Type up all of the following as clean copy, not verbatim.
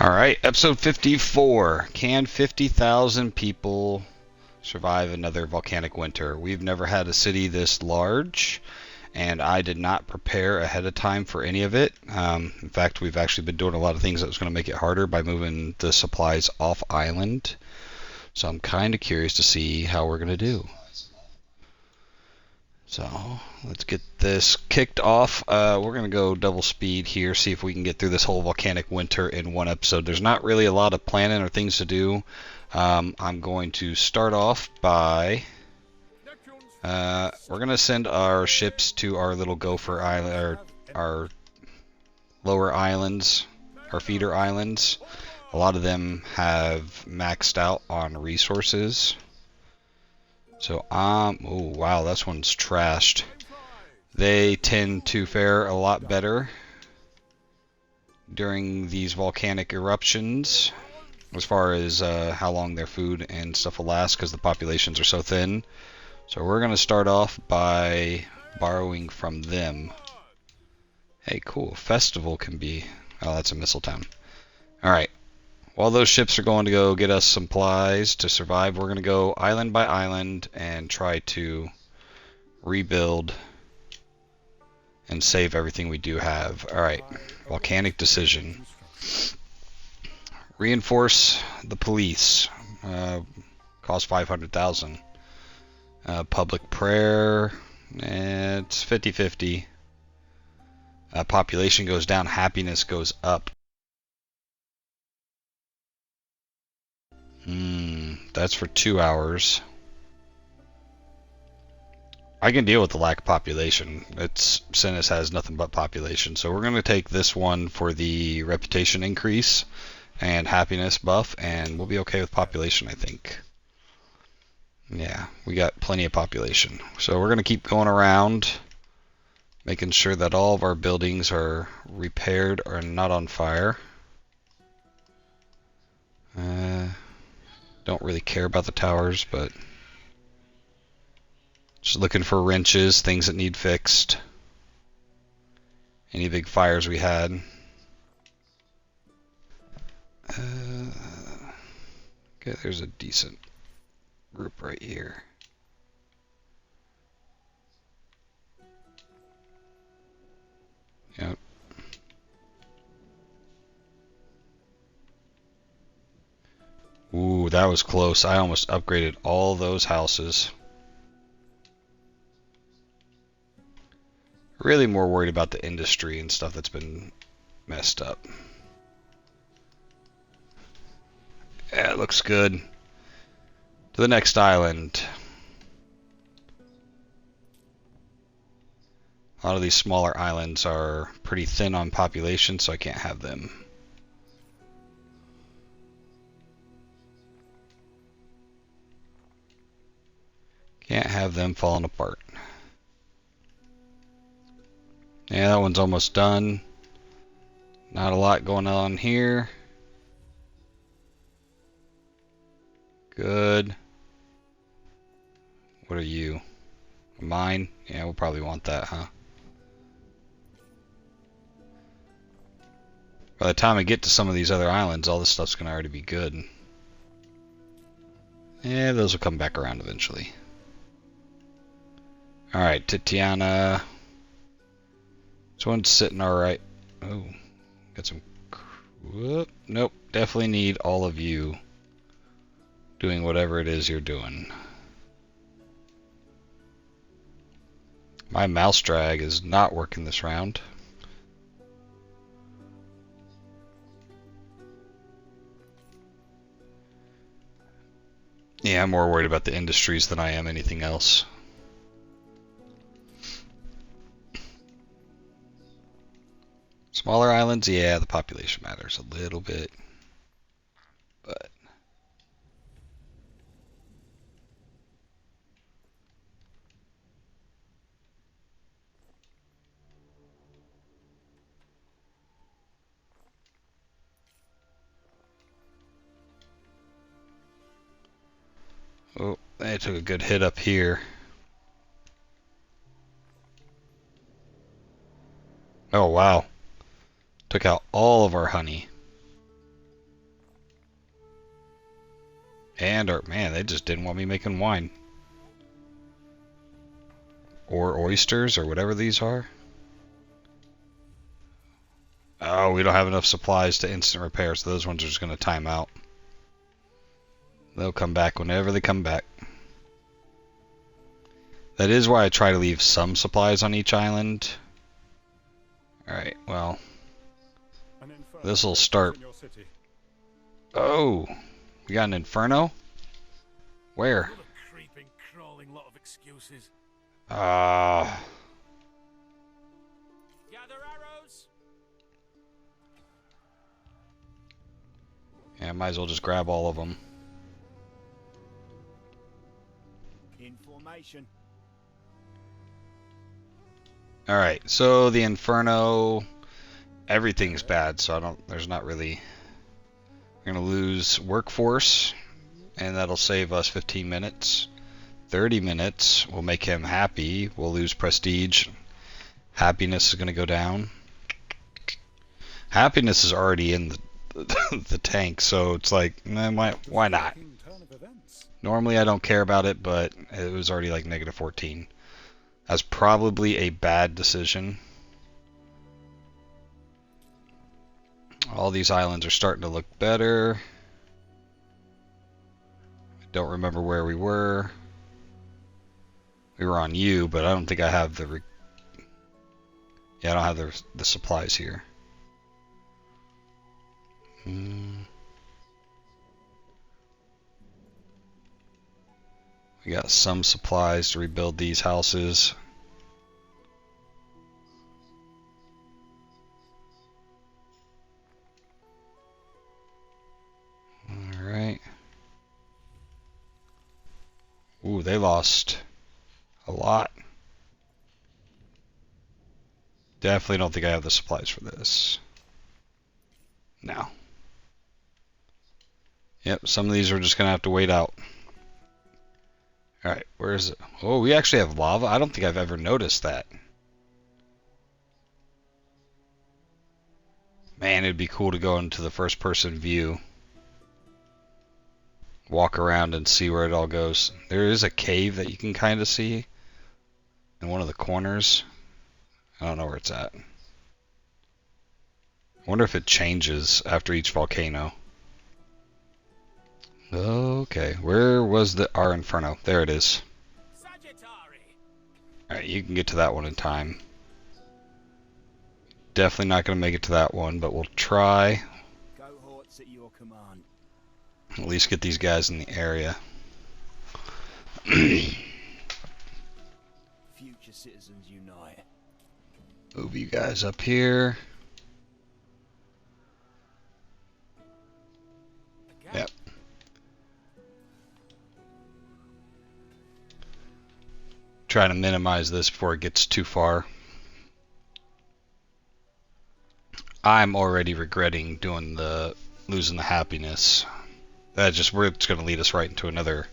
Alright, episode 54. Can 50,000 people survive another volcanic winter? We've never had a city this large, and I did not prepare ahead of time for any of it. In fact, we've actually been doing a lot of things that was going to make it harder by moving the supplies off island. So I'm kind of curious to see how we're going to do. So let's get this kicked off. We're going to go double speed here, see if we can get through this whole volcanic winter in one episode. There's not really a lot of planning or things to do. I'm going to start off by... we're going to send our ships to our little gopher island, our lower islands, our feeder islands. A lot of them have maxed out on resources. So, oh wow, this one's trashed. They tend to fare a lot better during these volcanic eruptions as far as how long their food and stuff will last because the populations are so thin. So we're going to start off by borrowing from them. Hey, cool. Festival can be... Oh, that's a missile town. Alright. While those ships are going to go get us supplies to survive, we're going to go island by island and try to rebuild and save everything we do have. Alright, volcanic decision. Reinforce the police. Cost 500,000. Public prayer. It's 50-50. Population goes down, happiness goes up. That's for 2 hours. I can deal with the lack of population. Cinis has nothing but population. So we're going to take this one for the reputation increase and happiness buff, and we'll be okay with population, I think. Yeah, we got plenty of population. So we're going to keep going around, making sure that all of our buildings are repaired or not on fire. Don't really care about the towers, but... Just looking for wrenches, things that need fixed. Any big fires we had. Okay, there's a decent group right here. Yep. Ooh, that was close. I almost upgraded all those houses. Really more worried about the industry and stuff that's been messed up. Yeah, it looks good. To the next island. A lot of these smaller islands are pretty thin on population, so I can't have them. Can't have them falling apart. Yeah, that one's almost done. Not a lot going on here. Good. What are you? Mine? Yeah, we'll probably want that, huh? By the time I get to some of these other islands, all this stuff's gonna already be good. Yeah, those will come back around eventually. Alright, Titiana. This one's sitting alright. Oh, got some... Whoop. Nope, definitely need all of you doing whatever it is you're doing. My mouse drag is not working this round. Yeah, I'm more worried about the industries than I am anything else. Smaller islands, yeah, the population matters a little bit. But... Oh, they took a good hit up here. Oh, wow. Took out all of our honey. And, or man, they just didn't want me making wine. Or oysters, or whatever these are. Oh, we don't have enough supplies to instant repair, so those ones are just going to time out. They'll come back whenever they come back. That is why I try to leave some supplies on each island. Alright, well. This will start. Oh, we got an inferno? Where? Creeping, crawling lot of excuses. Ah. Gather arrows. Yeah, might as well just grab all of them. In formation. Alright, so the inferno, everything's bad, so there's not really. We're gonna lose workforce, and that'll save us 15 minutes. 30 minutes will make him happy. We'll lose prestige. Happiness is gonna go down. Happiness is already in the tank, so it's like, why not? Normally I don't care about it, but it was already like negative 14. That's probably a bad decision. All these islands are starting to look better. I don't remember where we were. We were on U, but I don't think I have the... Yeah, I don't have the supplies here. We got some supplies to rebuild these houses. Alright. Ooh, they lost a lot. Definitely don't think I have the supplies for this. No. Yep, some of these are just going to have to wait out. Alright, where is it? Oh, we actually have lava? I don't think I've ever noticed that. Man, it'd be cool to go into the first person view. Walk around and see where it all goes. There is a cave that you can kind of see in one of the corners. I don't know where it's at. I wonder if it changes after each volcano. Okay, where was our inferno? There it is. Alright, you can get to that one in time. Definitely not going to make it to that one, but we'll try. Cohorts at your command. At least get these guys in the area. Future citizens unite. Move you guys up here. Yep. Try to minimize this before it gets too far. I'm already regretting doing losing the happiness. It's going to lead us right into another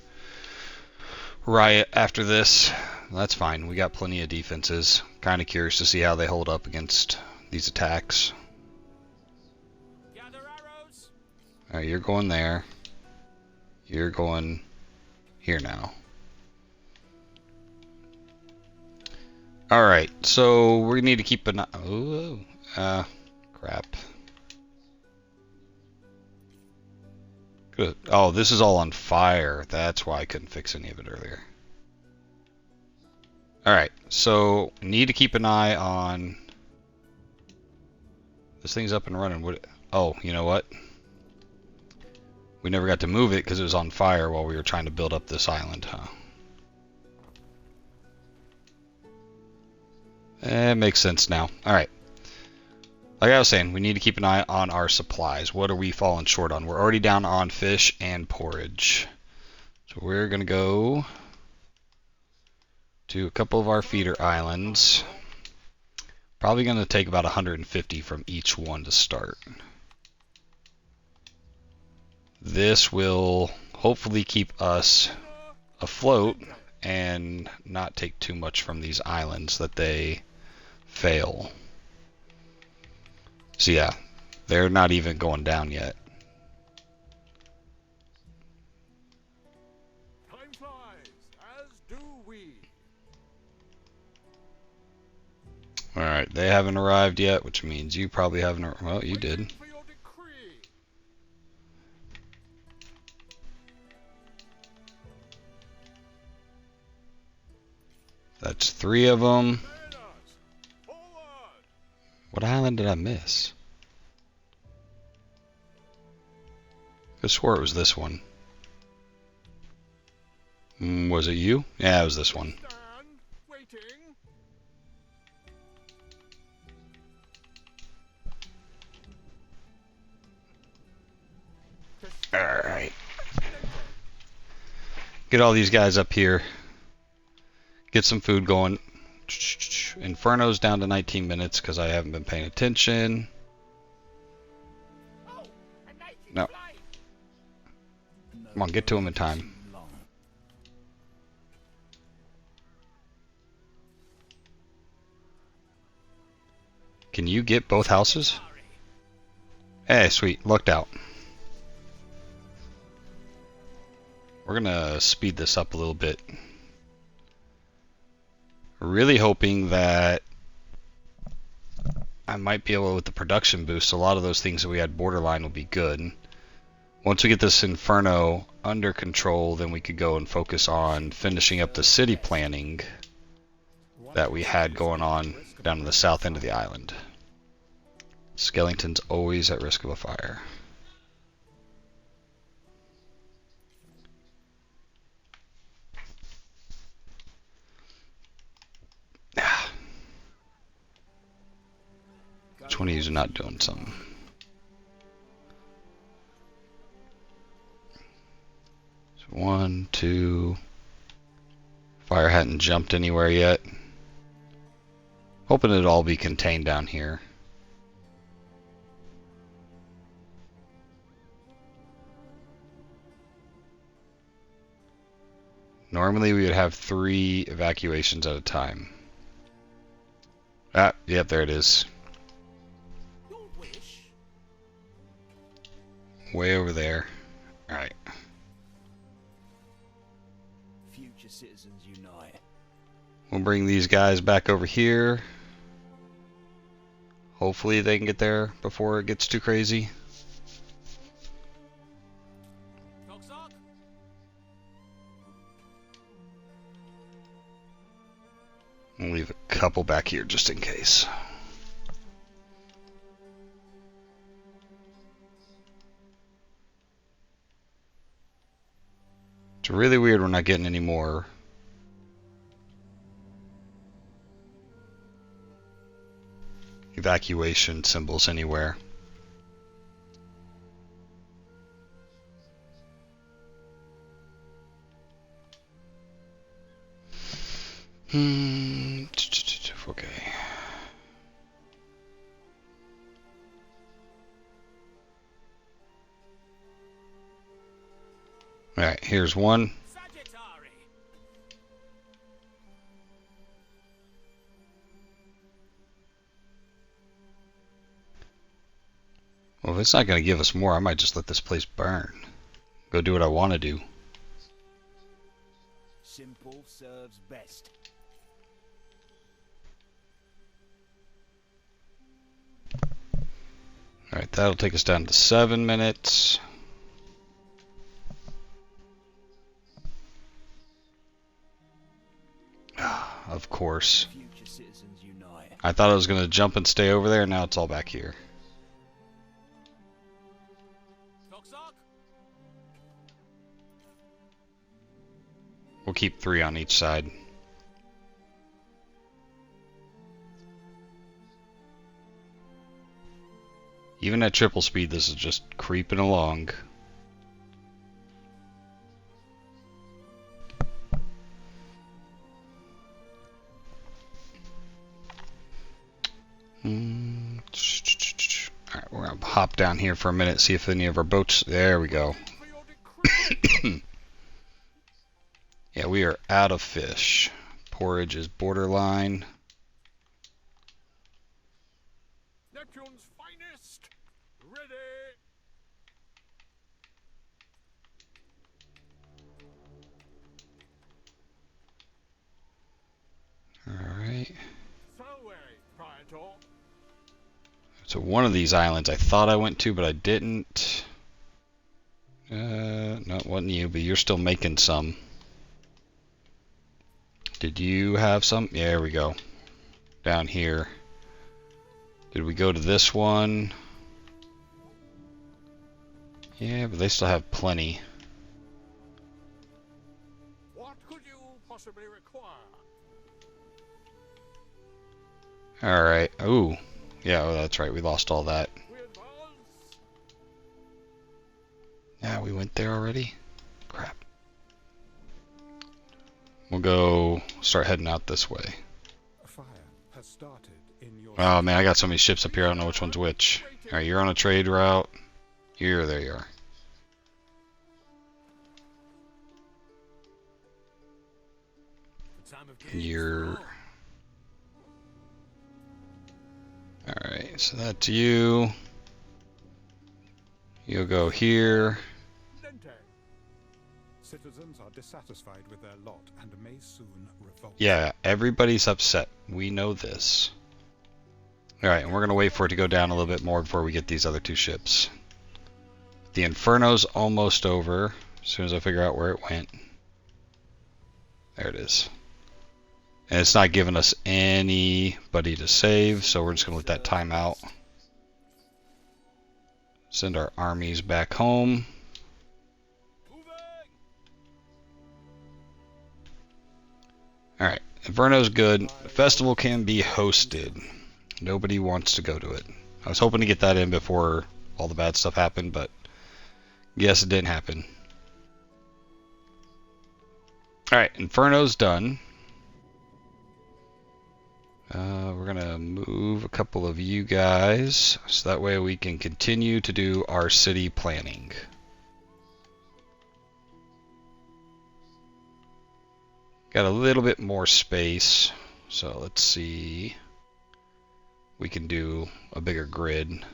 riot after this. That's fine. We got plenty of defenses. Kind of curious to see how they hold up against these attacks. Gather arrows. Alright, you're going there. You're going here now. Alright, so we need to keep an eye. Crap. Good. Oh, this is all on fire. That's why I couldn't fix any of it earlier. Alright, so need to keep an eye on... This thing's up and running. Oh, you know what? We never got to move it because it was on fire while we were trying to build up this island, huh? It makes sense now. Alright. Like I was saying, we need to keep an eye on our supplies. What are we falling short on? We're already down on fish and porridge. So we're going to go to a couple of our feeder islands. Probably going to take about 150 from each one to start. This will hopefully keep us afloat and not take too much from these islands that they fail. So yeah, they're not even going down yet. Alright, they haven't arrived yet, which means you probably haven't. Well, you did. For your decree. That's 3 of them. Sailors, forward. What island did I miss? I swore it was this one. Was it you? Yeah, it was this one. Stand, waiting. Alright. Get all these guys up here. Get some food going. Inferno's down to 19 minutes because I haven't been paying attention. Oh, a naked No. flame. Come on, get to him in time. Can you get both houses? Hey, sweet. Lucked out. We're gonna speed this up a little bit. Really hoping that I might be able, with the production boost, a lot of those things that we had borderline will be good. Once we get this Inferno under control, then we could go and focus on finishing up the city planning that we had going on down to the south end of the island. Skellington's always at risk of a fire. Which one of you is not doing something? So 1, 2. Fire hadn't jumped anywhere yet. Hoping it'll all be contained down here. Normally we would have 3 evacuations at a time. Ah, yep, there it is. Your wish. Way over there. Alright. Future citizens unite. We'll bring these guys back over here. Hopefully they can get there before it gets too crazy. Coxswain. We'll leave a couple back here just in case. It's really weird we're not getting any more evacuation symbols anywhere. Okay. Alright, here's one. Sagittary. Well, if it's not going to give us more, I might just let this place burn. Go do what I want to do. Simple serves best. Alright, that'll take us down to 7 minutes. Of course. Future citizens unite. I thought I was going to jump and stay over there, now it's all back here. Coxswain. We'll keep 3 on each side. Even at triple speed, this is just creeping along. Alright, we're gonna hop down here for a minute, see if any of our boats. There we go. For your decree. Yeah, we are out of fish. Porridge is borderline. Neptune's finest. Ready. Alright. So away, Praetor. So one of these islands I thought I went to, but I didn't. No, it wasn't you, but you're still making some. Did you have some? Yeah, there we go. Down here. Did we go to this one? Yeah, but they still have plenty. What could you possibly require? Alright. Ooh. Yeah, oh, that's right. We lost all that. We advance. Yeah, we went there already? Crap. We'll go start heading out this way. A fire has started in your Oh man, I got so many ships up here, I don't know which one's which. Alright, you're on a trade route. There you are. The time of kings You're... for all. Alright, so that's you. You'll go here. Lente. citizens are dissatisfied with their lot and may soon revolt. Yeah, everybody's upset. We know this. Alright, and we're gonna wait for it to go down a little bit more before we get these other two ships. The Inferno's almost over, as soon as I figure out where it went. There it is. And it's not giving us anybody to save, so we're just gonna let that time out. Send our armies back home. Moving. Alright, Inferno's good. The festival can be hosted. Nobody wants to go to it. I was hoping to get that in before all the bad stuff happened, but yes, it didn't happen. Alright, Inferno's done. We're gonna move a couple of you guys, so that way we can continue to do our city planning. Got a little bit more space, so let's see. We can do a bigger grid.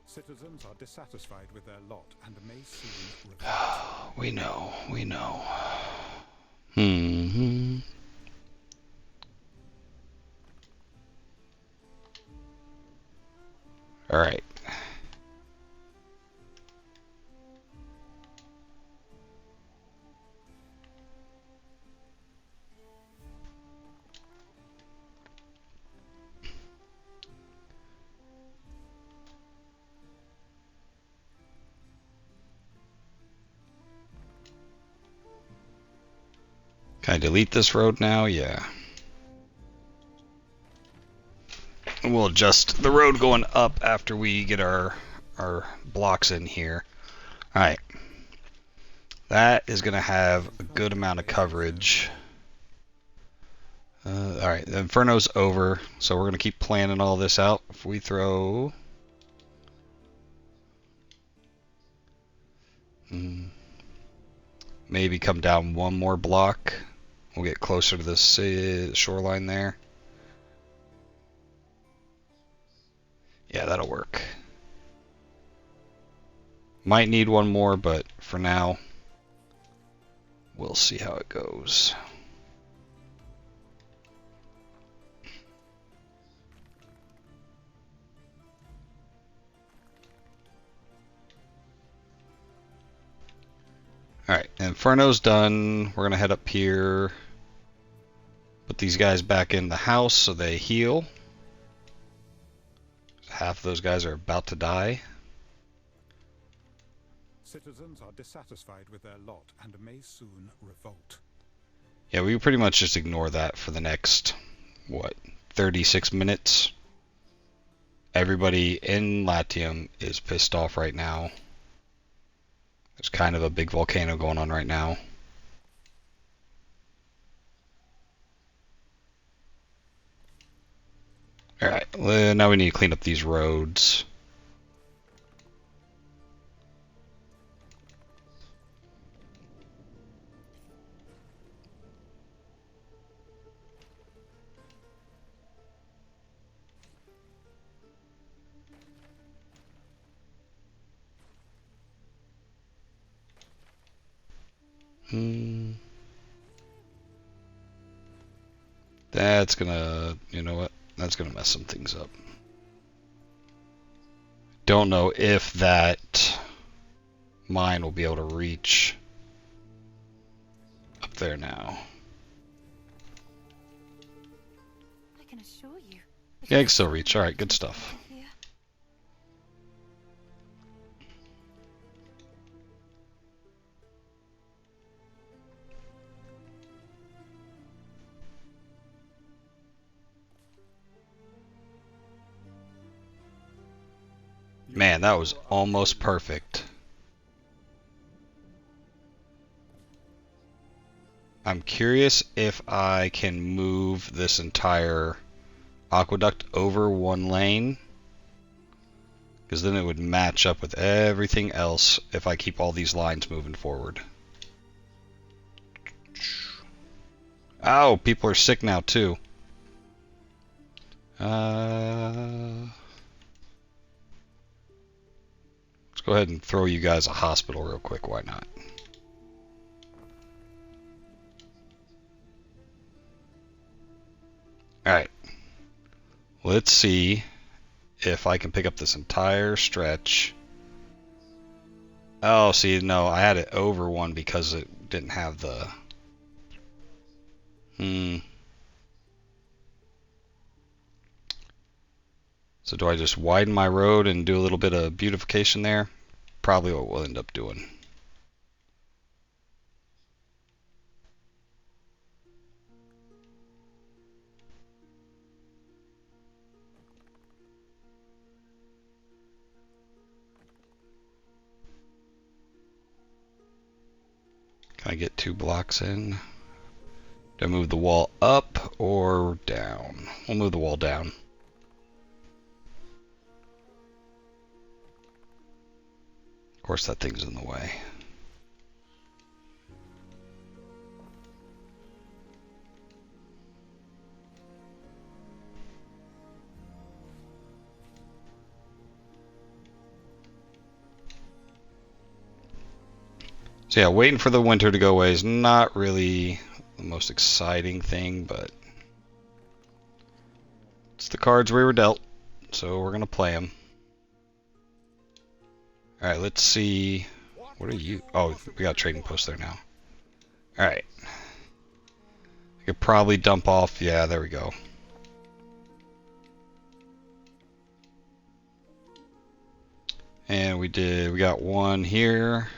Citizens are dissatisfied with their lot and may soon revolt. We know, we know. Hmm. All right. Can I delete this road now? Yeah. We'll adjust the road going up after we get our blocks in here. Alright. That is going to have a good amount of coverage. Alright, the Inferno's over, so we're going to keep planning all this out. If we throw... maybe come down one more block. We'll get closer to the shoreline there. Yeah, that'll work. Might need one more, but for now, we'll see how it goes. Alright, Inferno's done. We're going to head up here. Put these guys back in the house so they heal. Half of those guys are about to die. Citizens are dissatisfied with their lot and may soon revolt. Yeah, we pretty much just ignore that for the next, what, 36 minutes? Everybody in Latium is pissed off right now. There's kind of a big volcano going on right now. Alright, now we need to clean up these roads. Hmm. That's gonna, you know what? That's gonna mess some things up. Don't know if that mine will be able to reach up there now. I can assure you. Yeah, I can still reach. Alright, good stuff. Here. Man, that was almost perfect. I'm curious if I can move this entire aqueduct over one lane, because then it would match up with everything else if I keep all these lines moving forward. Oh, people are sick now too. Let's go ahead and throw you guys a hospital real quick. Why not? Alright. Let's see if I can pick up this entire stretch. Oh, see, no, I had it over one because it didn't have the... So do I just widen my road and do a little bit of beautification there? Probably what we'll end up doing. Can I get 2 blocks in? Do I move the wall up or down? We'll move the wall down. Of course, that thing's in the way. So yeah, waiting for the winter to go away is not really the most exciting thing, but it's the cards we were dealt, so we're gonna play them. All right, let's see. What are you? Oh, we got a trading post there now. All right. I could probably dump off. Yeah, there we go. And we got one here.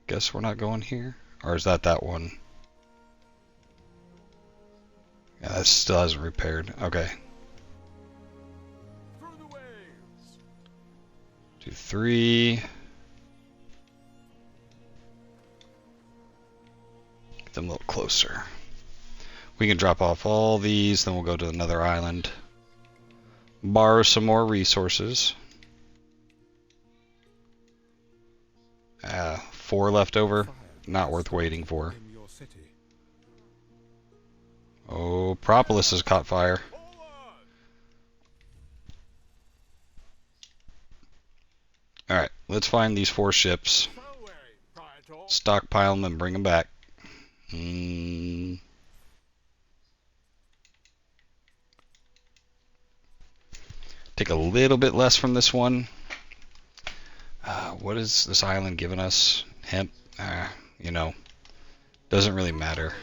Guess we're not going here. Or is that one? Yeah, that still hasn't repaired. Okay. Through the waves. 2, 3. Get them a little closer. We can drop off all these, then we'll go to another island. Borrow some more resources. 4 left over. Not worth waiting for. In your city. Oh, Propolis has caught fire. Forward. Alright, let's find these 4 ships. Sail away, Praetor. Stockpile them and bring them back. Take a little bit less from this one. What is this island giving us? Hemp? You know, doesn't really matter.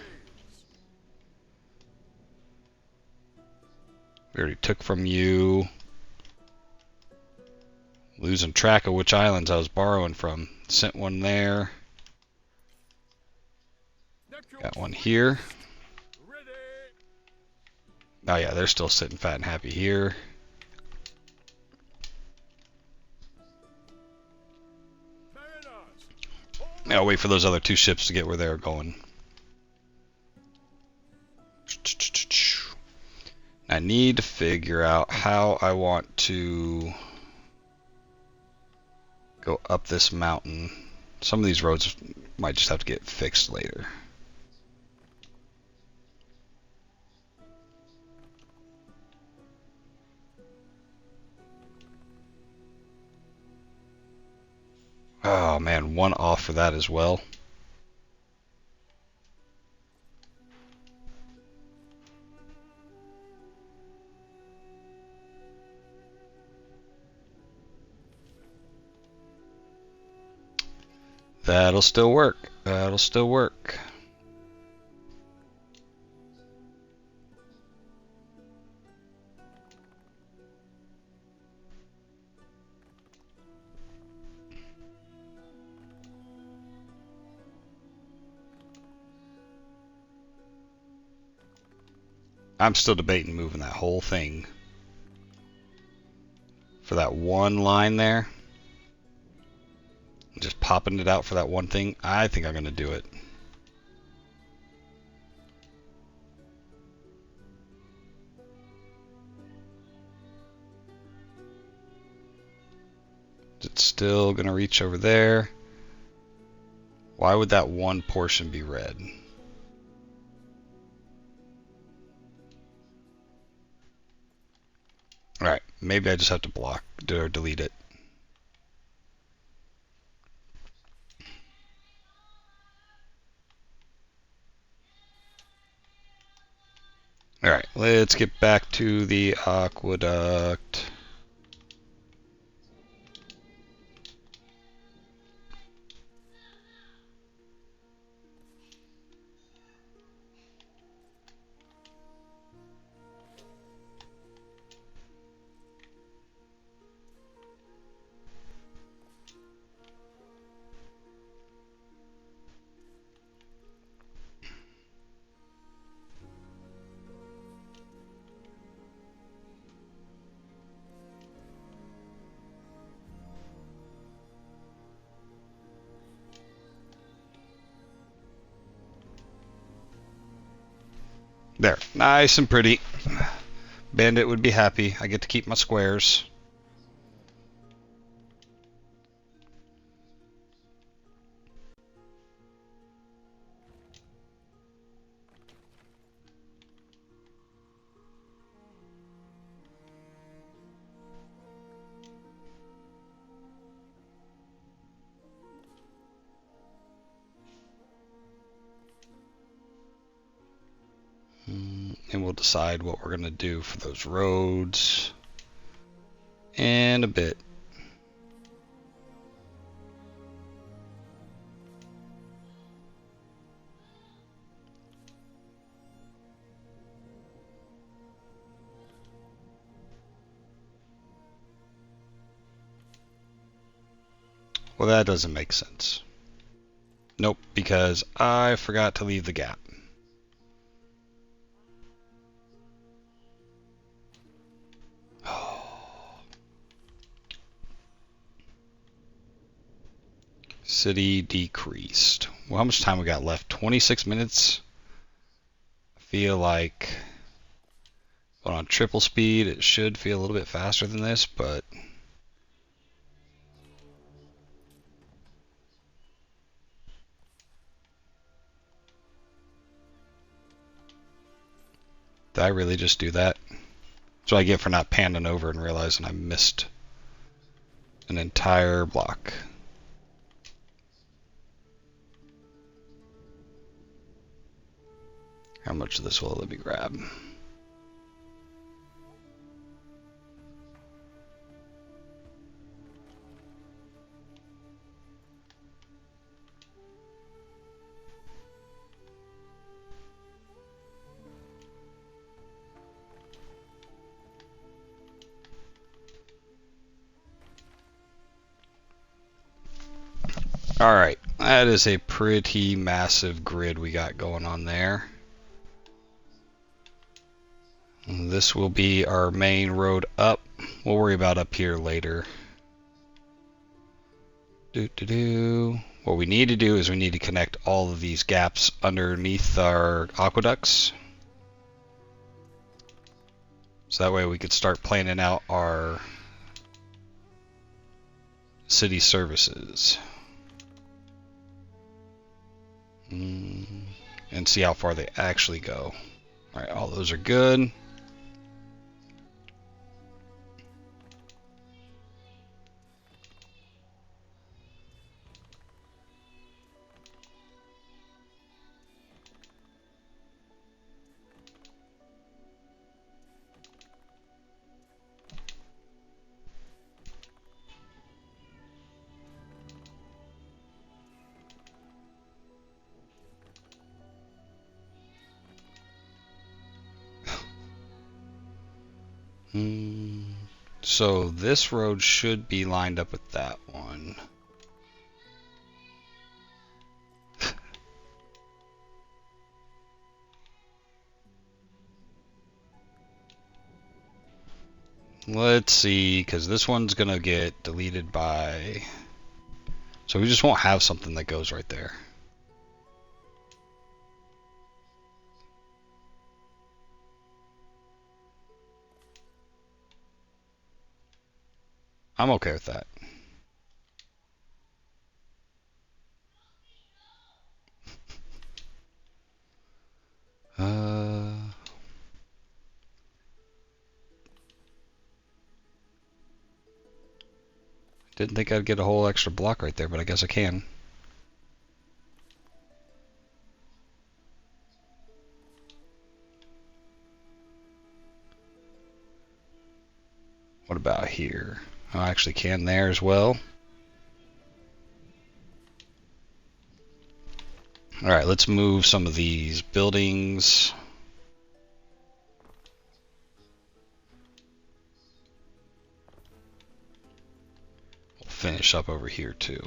We already took from you. Losing track of which islands I was borrowing from. Sent one there. Got one here. Ready. Oh yeah, they're still sitting fat and happy here. Mariners. I'll wait for those other 2 ships to get where they're going. I need to figure out how I want to go up this mountain. Some of these roads might just have to get fixed later. Oh man, 1 off for that as well. That'll still work. That'll still work. I'm still debating moving that whole thing for that one line there. Just popping it out for that one thing. I think I'm going to do it. It's still going to reach over there. Why would that one portion be red? Alright, maybe I just have to block or delete it. Alright, let's get back to the aqueduct. There, nice and pretty. Bandit would be happy. I get to keep my squares. And we'll decide what we're going to do for those roads in a bit. Well, that doesn't make sense. Nope, because I forgot to leave the gap. City decreased. Well, how much time we got left? 26 minutes. I feel like going on triple speed, it should feel a little bit faster than this, but did I really just do that? That's what I get for not panning over and realizing I missed an entire block. How much of this will it let me grab? Alright, that is a pretty massive grid we got going on there. This will be our main road up. We'll worry about up here later. What we need to do is we need to connect all of these gaps underneath our aqueducts. So that way we could start planning out our city services. And see how far they actually go. Alright, all those are good. So this road should be lined up with that one. Let's see, because this one's gonna get deleted by... So we just won't have something that goes right there. I'm okay with that. Didn't think I'd get a whole extra block right there, but I guess I can. What about here? Oh, I actually can there as well. Alright, let's move some of these buildings. We'll finish up over here too.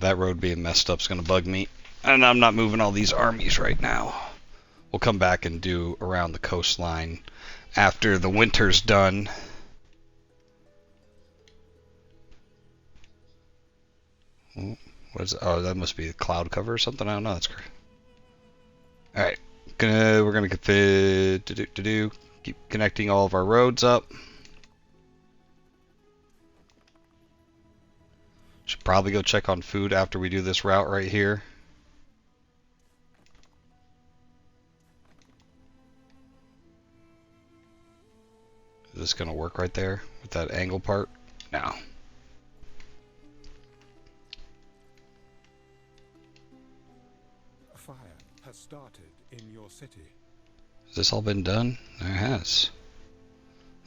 That road being messed up is going to bug me. And I'm not moving all these armies right now. We'll come back and do around the coastline after the winter's done. What is it? Oh, that must be a cloud cover or something. I don't know. That's great. All right, we're gonna keep connecting all of our roads up. Should probably go check on food after we do this route right here. Is this gonna work right there with that angle part? No. A fire has started in your city. Has this all been done? There has.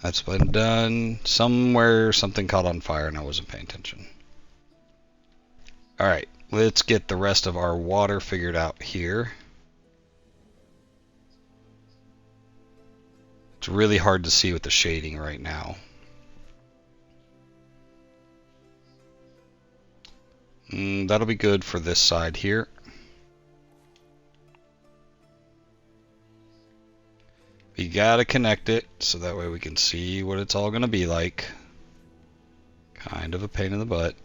That's been done somewhere. Something caught on fire and I wasn't paying attention. Alright, let's get the rest of our water figured out here. It's really hard to see with the shading right now. That'll be good for this side here. We gotta connect it so that way we can see what it's all gonna be like. Kind of a pain in the butt.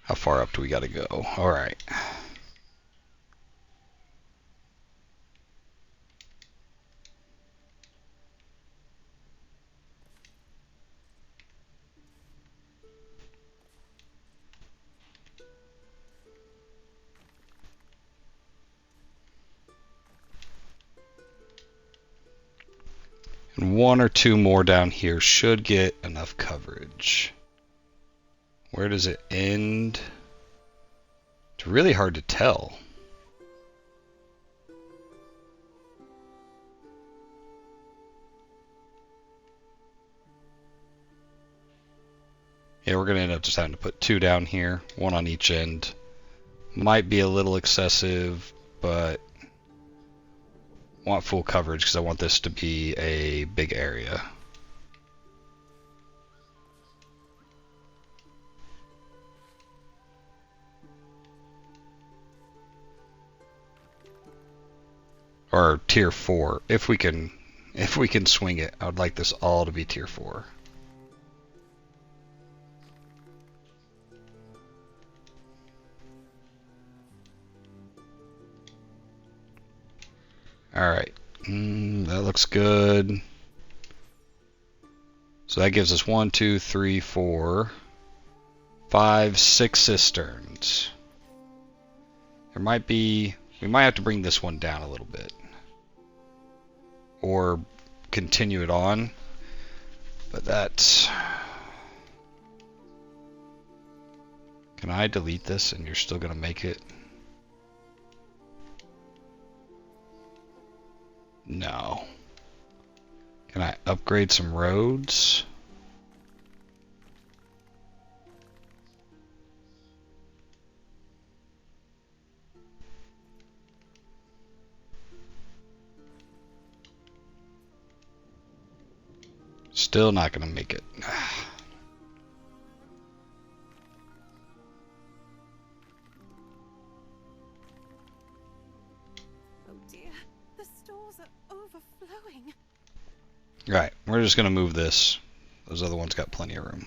How far up do we gotta go? Alright. And one or two more down here should get enough coverage. Where does it end? It's really hard to tell. Yeah, we're going to end up just having to put two down here, one on each end. Might be a little excessive, but want full coverage because I want this to be a big area. Or tier 4, if we can swing it. I would like this all to be tier 4. Alright, that looks good. So that gives us 1, 2, 3, 4, 5, 6 cisterns. We might have to bring this one down a little bit. Or continue it on. But that's... Can I delete this and you're still going to make it? Can I upgrade some roads? Still not gonna make it. Oh dear, the stores are overflowing. Right, we're just gonna move this. Those other ones got plenty of room.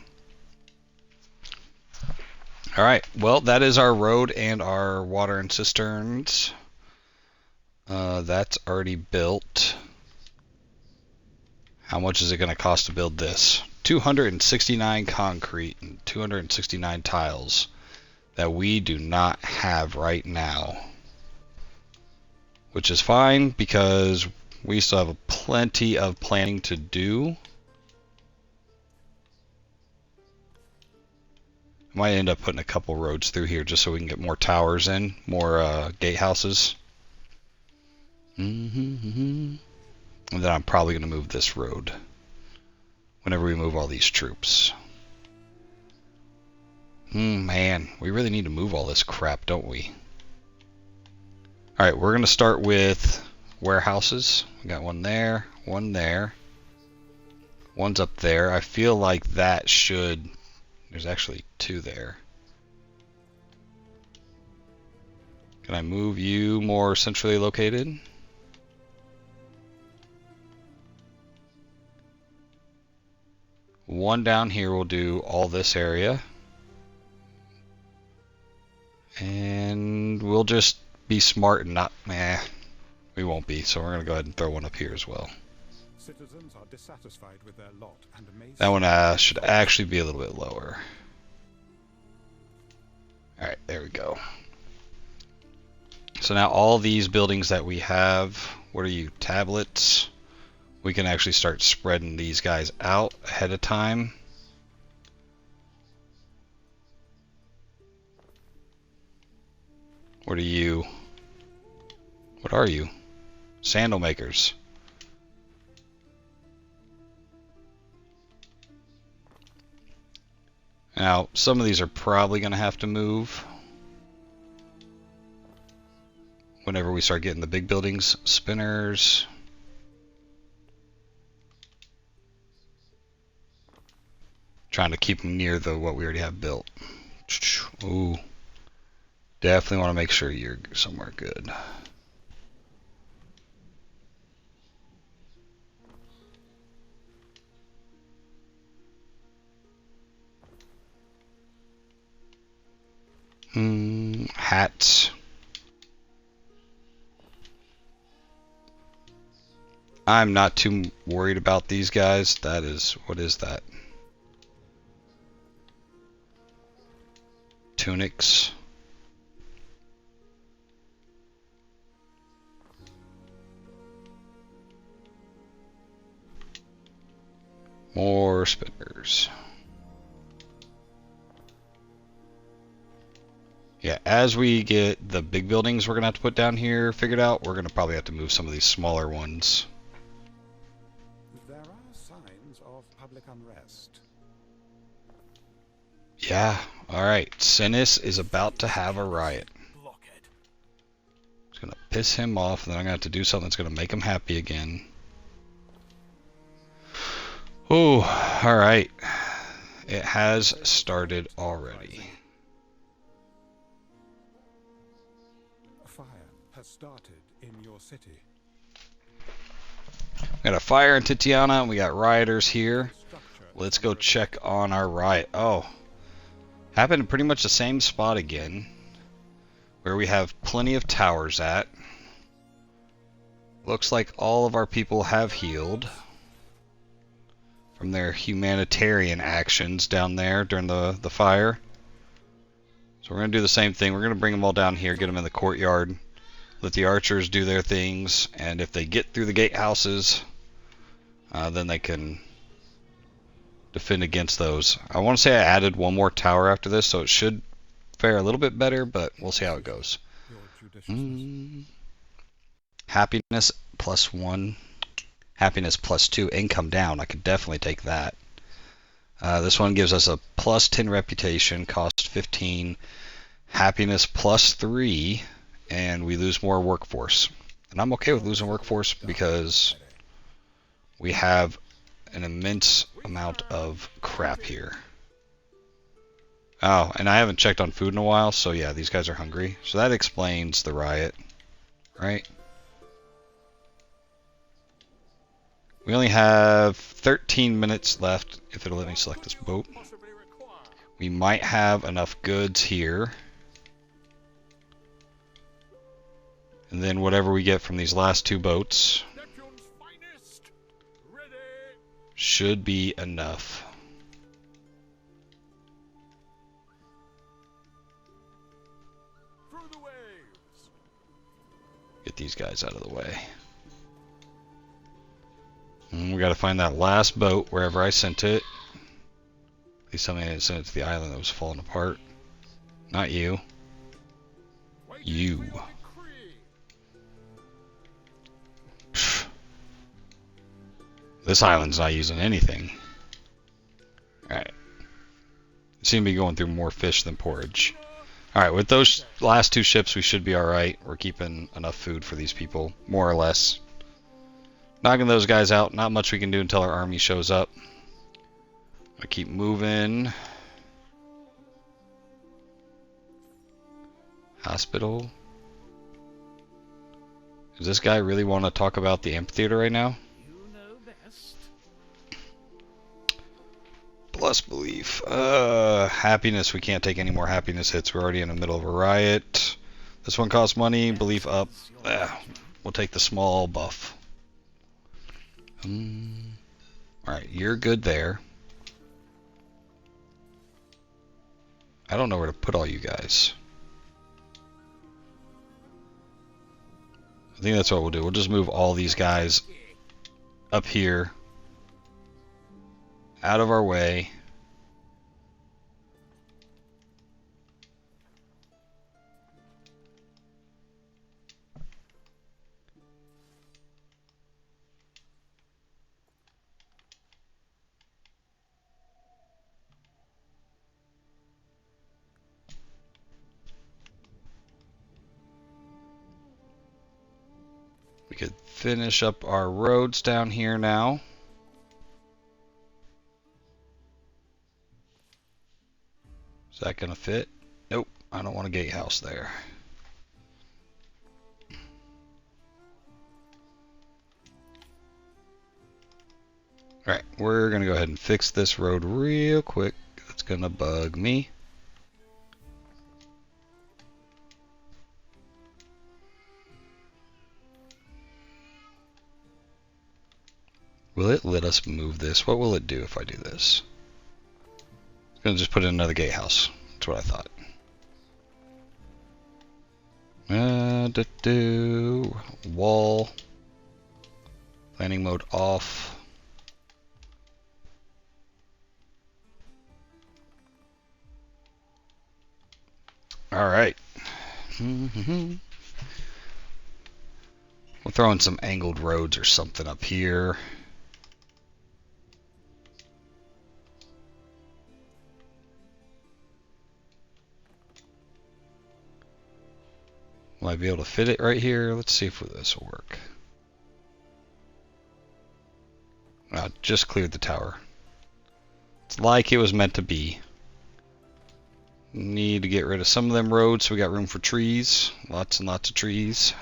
Alright, well, that is our road and our water and cisterns. That's already built. How much is it going to cost to build this? 269 concrete and 269 tiles that we do not have right now. Which is fine because we still have plenty of planning to do. Might end up putting a couple roads through here just so we can get more towers in, more gatehouses. And then I'm probably going to move this road whenever we move all these troops. Man, we really need to move all this crap, don't we? Alright, we're going to start with warehouses. We got one there, one's up there. I feel like that should... There's actually two there. Can I move you more centrally located? One down here will do all this area. And we'll just be smart and not... we won't be, so we're going to go ahead and throw one up here as well. Citizens are dissatisfied with their lot and may That one should actually be a little bit lower. Alright, there we go. So now all these buildings that we have, what are you, tablets? We can actually start spreading these guys out ahead of time. What are you? What are you? Sandal makers. Now, some of these are probably going to have to move whenever we start getting the big buildings. Spinners. Trying to keep them near what we already have built. Ooh. Definitely want to make sure you're somewhere good. Hats. I'm not too worried about these guys. That is, what is that? Tunics. More spinners. Yeah, as we get the big buildings we're going to have to put down here figured out, we're going to probably have to move some of these smaller ones. There are signs of public unrest. Yeah, alright. Cinis is about to have a riot. It's going to piss him off, and then I'm going to have to do something that's going to make him happy again. Oh, alright. It has started already. A fire has started in your city. We got a fire in Titiana, and we got rioters here. Let's go check on our riot. Oh, happened in pretty much the same spot again, where we have plenty of towers at. Looks like all of our people have healed from their humanitarian actions down there during the fire. So we're going to do the same thing. We're going to bring them all down here, get them in the courtyard, let the archers do their things, and if they get through the gatehouses, then they can defend against those. I want to say I added one more tower after this, so it should fare a little bit better, but we'll see how it goes. Happiness +1. Happiness +2, income down. I could definitely take that. This one gives us a +10 reputation, cost 15, happiness +3, and we lose more workforce. And I'm okay with losing workforce because we have an immense amount of crap here. Oh, and I haven't checked on food in a while, so yeah, these guys are hungry. So that explains the riot, right? We only have 13 minutes left if it'll let me select this boat. Possibly require. We might have enough goods here. And then whatever we get from these last two boats Neptune's finest. Ready. should be enough. Through the waves. Get these guys out of the way. And we gotta find that last boat wherever I sent it. Please tell me I didn't send it to the island that was falling apart. Not you. Waiting You. for your decree. Pfft. This island's not using anything. Alright. Seem to be going through more fish than porridge. Alright, with those last two ships we should be alright. We're keeping enough food for these people, more or less. Knocking those guys out, not much we can do until our army shows up. I keep moving. Hospital. Does this guy really want to talk about the amphitheater right now? You know best. Plus belief. Happiness. We can't take any more happiness hits. We're already in the middle of a riot. This one costs money. Belief up. We'll take the small buff. Alright, you're good there. I don't know where to put all you guys. I think that's what we'll do. We'll just move all these guys up here, out of our way. We could finish up our roads down here now. Is that gonna fit? Nope, I don't want a gatehouse there. Alright, we're gonna go ahead and fix this road real quick. That's gonna bug me. Will it let us move this? What will it do if I do this? It's gonna just put in another gatehouse. That's what I thought. Wall. Planning mode off. Alright. We'll throw in some angled roads or something up here. Will I be able to fit it right here? Let's see if this will work. Just cleared the tower. It's like it was meant to be. Need to get rid of some of them roads so we got room for trees. Lots and lots of trees.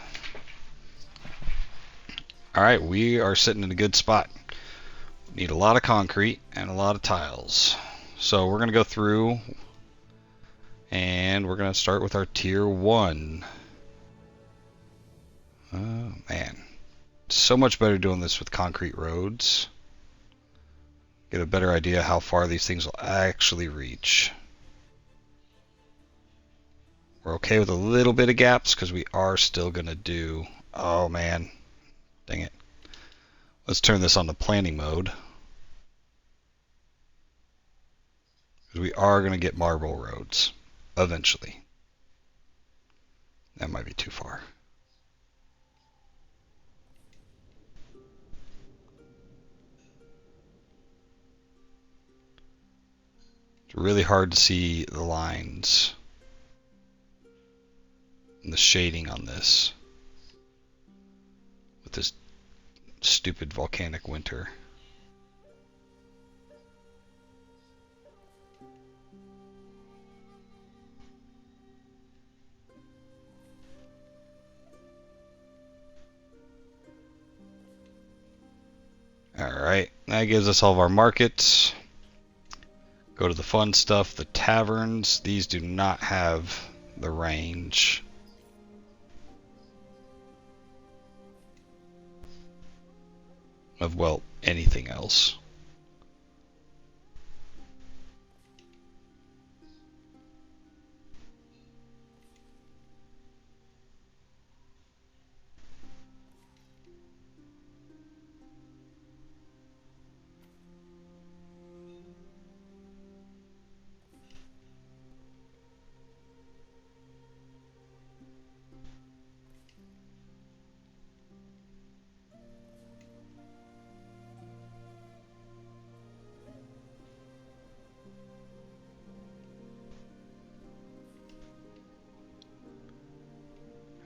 Alright, we are sitting in a good spot. Need a lot of concrete and a lot of tiles. So we're going to go through and we're going to start with our tier 1. Oh man. So much better doing this with concrete roads. Get a better idea how far these things will actually reach. We're okay with a little bit of gaps because we are still going to do... Oh man. Dang it. Let's turn this on to planning mode. Because we are going to get marble roads. Eventually. That might be too far. It's really hard to see the lines and the shading on this with this stupid volcanic winter. Alright, that gives us all of our markets. Go to the fun stuff, the taverns. These do not have the range. Of, well, anything else.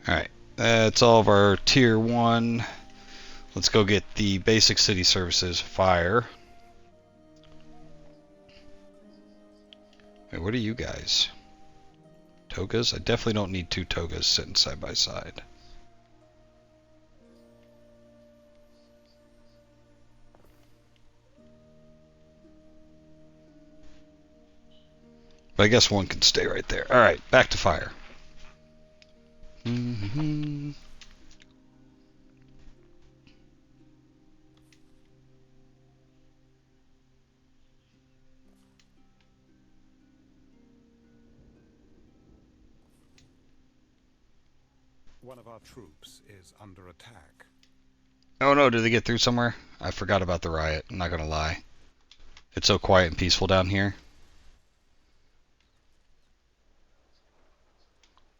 Alright, that's all of our tier 1. Let's go get the basic city services. Fire. Wait, what are you guys? Togas? I definitely don't need 2 togas sitting side by side. But I guess one can stay right there. Alright, back to fire. One of our troops is under attack. Oh no, did they get through somewhere? I forgot about the riot, I'm not gonna lie. It's so quiet and peaceful down here.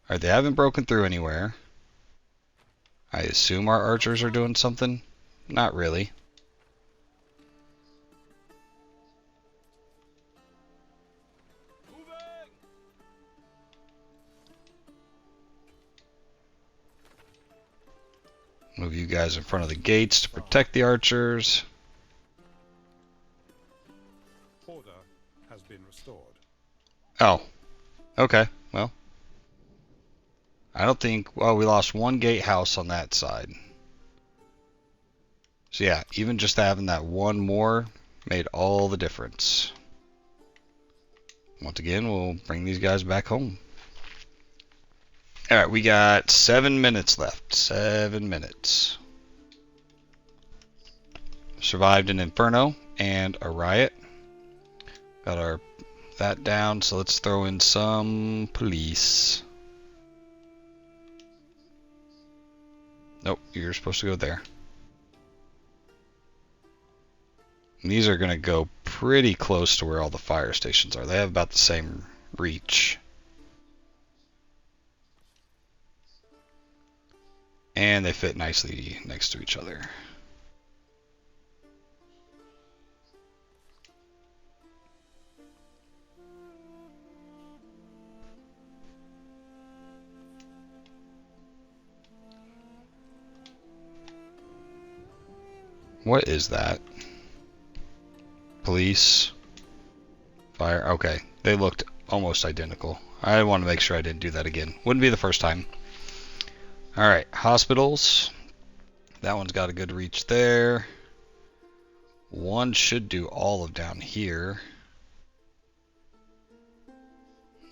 Alright, they haven't broken through anywhere. I assume our archers are doing something? Not really. Move you guys in front of the gates to protect the archers. Order has been restored. Oh, okay, well. I don't think, well, we lost 1 gatehouse on that side. So yeah, even just having that 1 more made all the difference. Once again, we'll bring these guys back home. Alright, we got 7 minutes left. 7 minutes. Survived an inferno and a riot. Got our that down, so let's throw in some police. Nope, you're supposed to go there. And these are going to go pretty close to where all the fire stations are. They have about the same reach. And they fit nicely next to each other. What is that? Police. Fire. Okay. They looked almost identical. I want to make sure I didn't do that again. Wouldn't be the first time. Alright. Hospitals. That one's got a good reach there. One should do all of down here.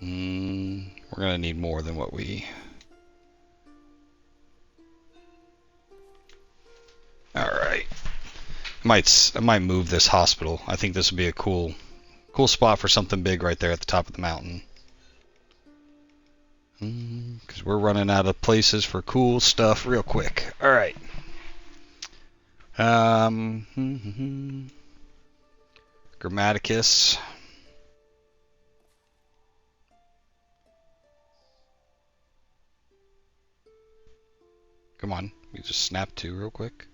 We're going to need more than what we... Alright. I might move this hospital. I think this would be a cool spot for something big right there at the top of the mountain. Because we're running out of places for cool stuff real quick. Alright. Grammaticus. Come on. We just snap 2 real quick.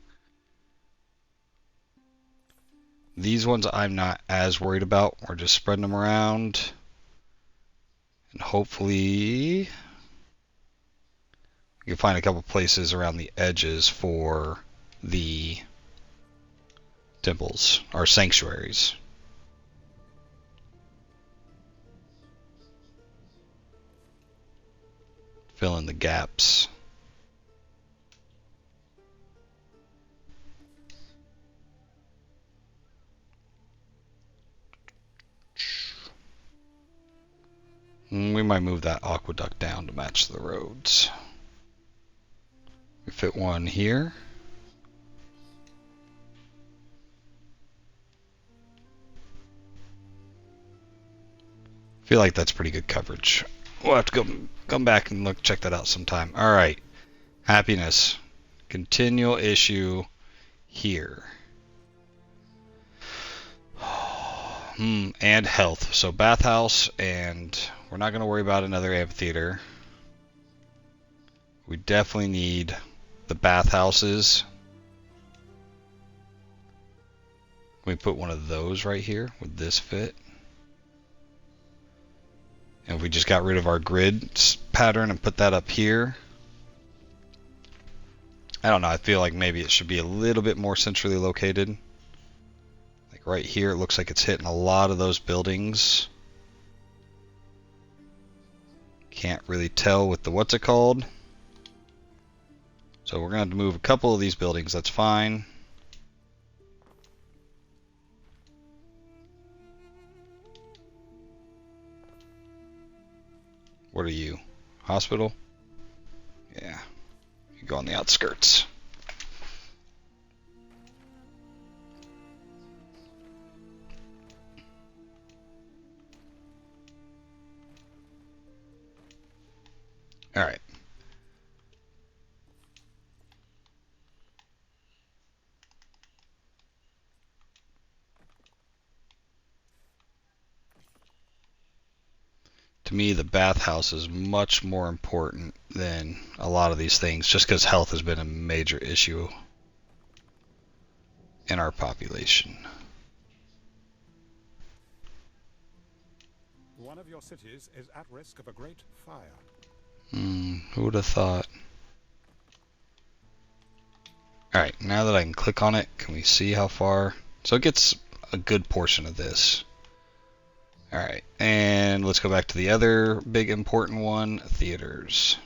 These ones I'm not as worried about. We're just spreading them around. And hopefully we can find a couple places around the edges for the temples, or sanctuaries. Fill in the gaps. We might move that aqueduct down to match the roads. We fit one here. Feel like that's pretty good coverage. We'll have to come back and check that out sometime. All right, happiness, continual issue here. And health. So bathhouse, and we're not going to worry about another amphitheater. We definitely need the bathhouses. Can we put one of those right here? Would this fit? And if we just got rid of our grid pattern and put that up here, I don't know, I feel like maybe it should be a little bit more centrally located. Like right here, it looks like it's hitting a lot of those buildings. Can't really tell with the what's it called. So we're going to have to move a couple of these buildings, that's fine. What are you? Hospital? Yeah. You go on the outskirts. Alright. To me, the bathhouse is much more important than a lot of these things, just because health has been a major issue in our population. One of your cities is at risk of a great fire. Who would have thought? Alright, now that I can click on it, can we see how far? So it gets a good portion of this. Alright, and let's go back to the other big important one, theaters.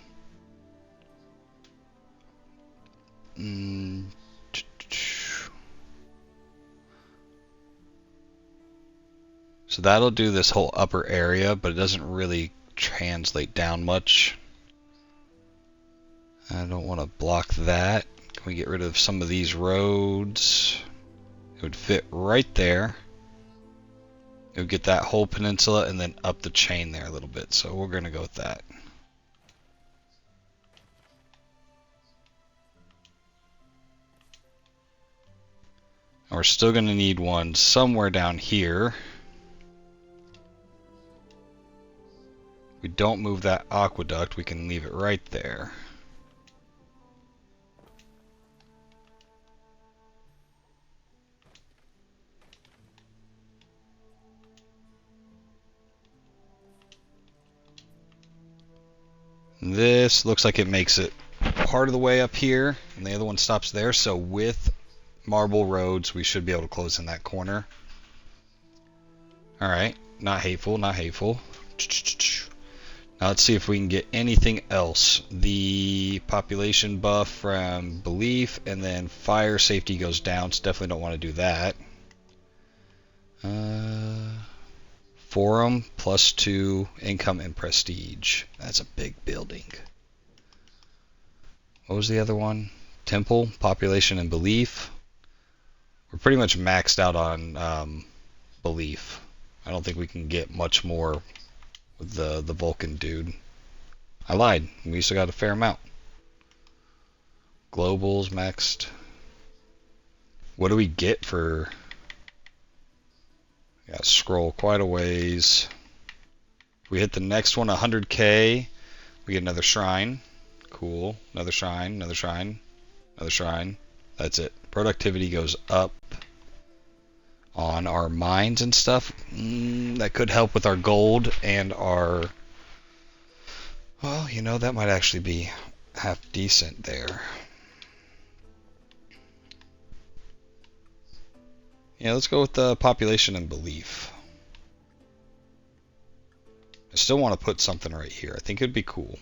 So that'll do this whole upper area, but it doesn't really translate down much. I don't want to block that. Can we get rid of some of these roads? It would fit right there. It would get that whole peninsula and then up the chain there a little bit. So we're going to go with that. And we're still going to need one somewhere down here. If we don't move that aqueduct, we can leave it right there. This looks like it makes it part of the way up here, and the other one stops there. So with marble roads, we should be able to close in that corner. Alright, not hateful, not hateful. Now let's see if we can get anything else. The population buff from belief, and then fire safety goes down, so definitely don't want to do that. Forum +2 income and prestige. That's a big building. What was the other one? Temple, population, and belief. We're pretty much maxed out on belief. I don't think we can get much more with the Vulcan dude. I lied. We still got a fair amount. Globals maxed. What do we get for... Yeah, scroll quite a ways. We hit the next one, 100k. We get another shrine. Cool. Another shrine, another shrine, another shrine. That's it. Productivity goes up. on our mines and stuff. That could help with our gold and our... Well, you know, that might actually be half decent there. Yeah, let's go with the population and belief. I still want to put something right here. I think it'd be cool.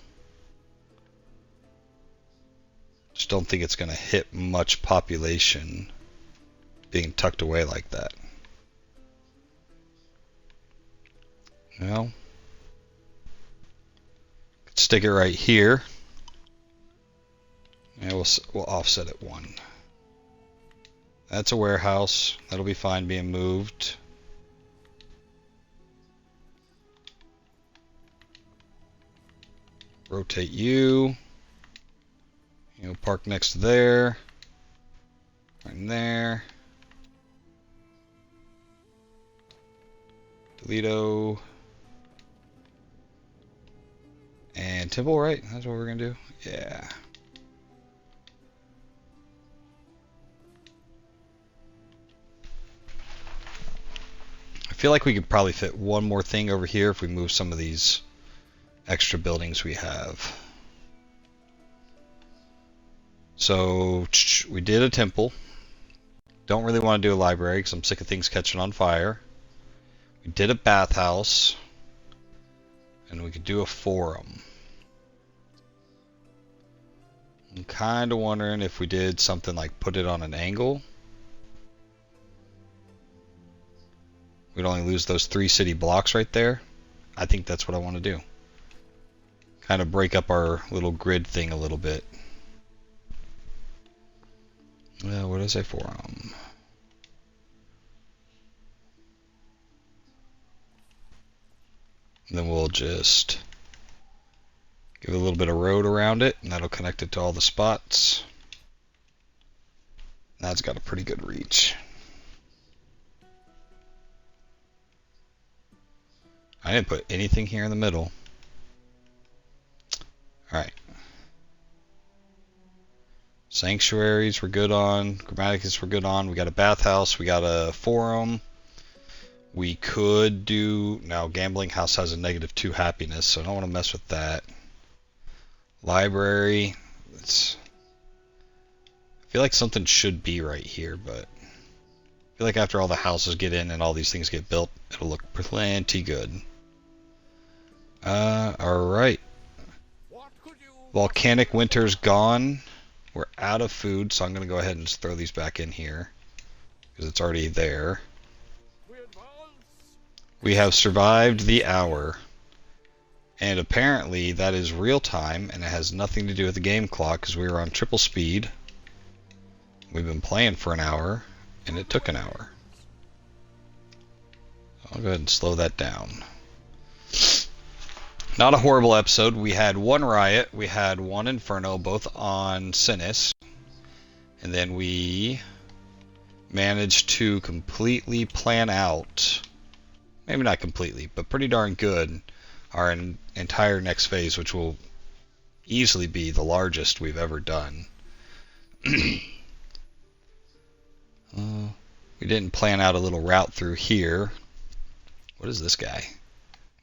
Just don't think it's going to hit much population being tucked away like that. Well, stick it right here. And we'll offset it 1. That's a warehouse. That'll be fine being moved. Rotate you. You'll park next to there. Right in there. Toledo. And Temple, right? That's what we're gonna do? Yeah. I feel like we could probably fit one more thing over here if we move some of these extra buildings we have. So we did a temple. Don't really want to do a library because I'm sick of things catching on fire. We did a bathhouse. And we could do a forum. I'm kind of wondering if we did something like put it on an angle. We'd only lose those 3 city blocks right there. I think that's what I want to do. Kind of break up our little grid thing a little bit. What is a forum? And then we'll just give it a little bit of road around it, and that'll connect it to all the spots. That's got a pretty good reach. I didn't put anything here in the middle. Alright. Sanctuaries we're good on. Grammaticus we're good on. We got a bathhouse. We got a forum. We could do... Now, Gambling House has a -2 happiness, so I don't want to mess with that. Library. I feel like something should be right here, but... I feel like after all the houses get in and all these things get built, it'll look plenty good. Alright. Volcanic Winter's gone. We're out of food, so I'm going to go ahead and just throw these back in here. Because it's already there. We have survived the hour. And apparently that is real time, and it has nothing to do with the game clock, because we were on triple speed. We've been playing for an hour, and it took an hour. I'll go ahead and slow that down. Not a horrible episode. We had 1 riot, we had 1 inferno, both on Cinis, and then we managed to completely plan out, maybe not completely, but pretty darn good, our entire next phase, which will easily be the largest we've ever done. We didn't plan out a little route through here. What is this guy?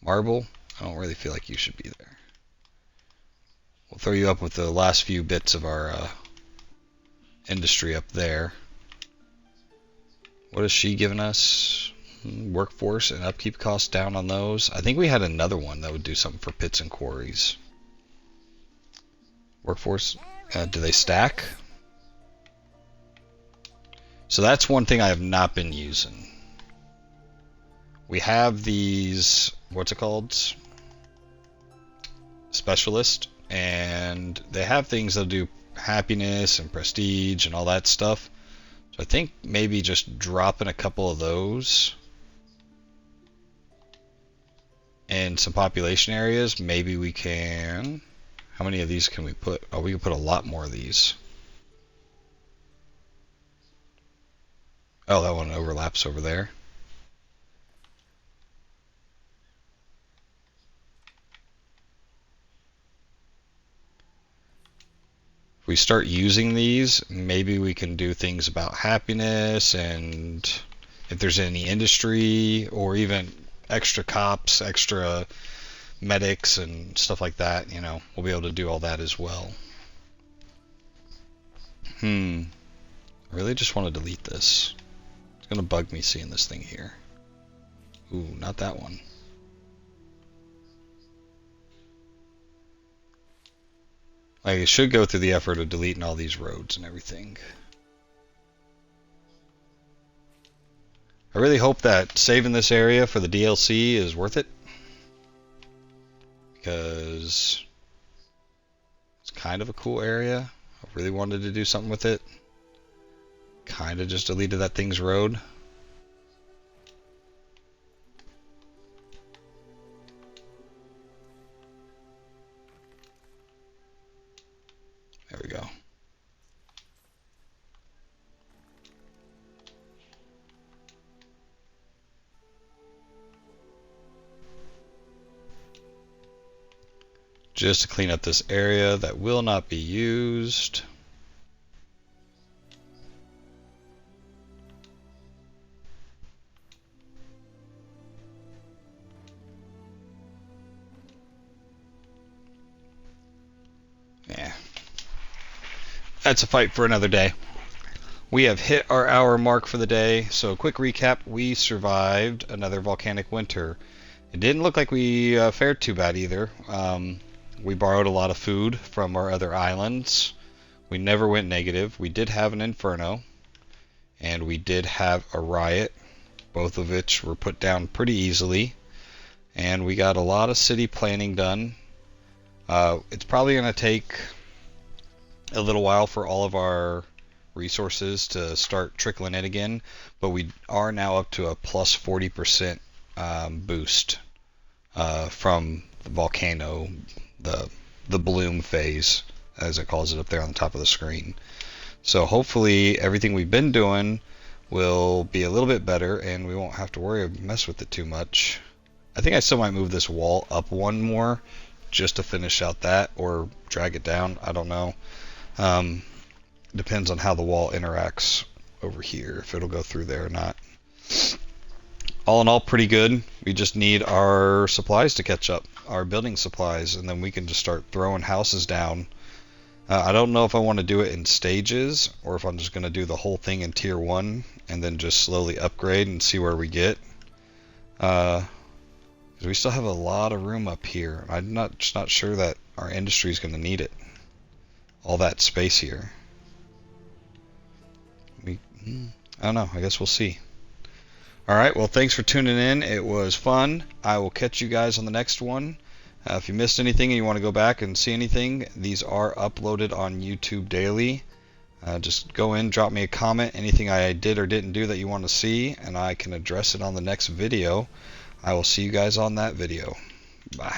Marble? I don't really feel like you should be there. We'll throw you up with the last few bits of our industry up there. What is she giving us? Workforce and upkeep costs down on those. I think we had another one that would do something for pits and quarries. Workforce. Do they stack? So that's one thing I have not been using. We have these, what's it called? Specialist, and they have things that do happiness and prestige and all that stuff. So I think maybe just dropping a couple of those in some population areas, maybe we can... How many of these can we put? Oh, we can put a lot more of these. Oh, that one overlaps over there. If we start using these, maybe we can do things about happiness and if there's any industry or even extra cops, extra medics and stuff like that, you know, we'll be able to do all that as well. I really just want to delete this. It's gonna bug me seeing this thing here. Ooh, not that one. Like, it should go through the effort of deleting all these roads and everything. I really hope that saving this area for the DLC is worth it, because it's kind of a cool area. I really wanted to do something with it. Kind of just deleted that thing's road. There we go. Just to clean up this area that will not be used. Yeah. That's a fight for another day. We have hit our hour mark for the day, so quick recap, we survived another volcanic winter. It didn't look like we fared too bad either. We borrowed a lot of food from our other islands. We never went negative. We did have an inferno, and we did have a riot, both of which were put down pretty easily. And we got a lot of city planning done. It's probably going to take a little while for all of our resources to start trickling in again, but we are now up to a plus 40% boost from the volcano, the bloom phase, as it calls it up there on the top of the screen. So hopefully everything we've been doing will be a little bit better, and we won't have to worry or mess with it too much. I think I still might move this wall up one more just to finish out that, or drag it down. I don't know. Depends on how the wall interacts over here, if it'll go through there or not. All in all, pretty good. We just need our supplies to catch up, our building supplies, and then we can just start throwing houses down. I don't know if I want to do it in stages, or if I'm just going to do the whole thing in tier 1 and then just slowly upgrade and see where we get. Because we still have a lot of room up here. I'm just not sure that our industry is going to need it. All that space here. I don't know. I guess we'll see. Alright, well, thanks for tuning in. It was fun. I will catch you guys on the next one. If you missed anything and you want to go back and see anything, these are uploaded on YouTube daily. Just go in, drop me a comment, anything I did or didn't do that you want to see, and I can address it on the next video. I will see you guys on that video. Bye.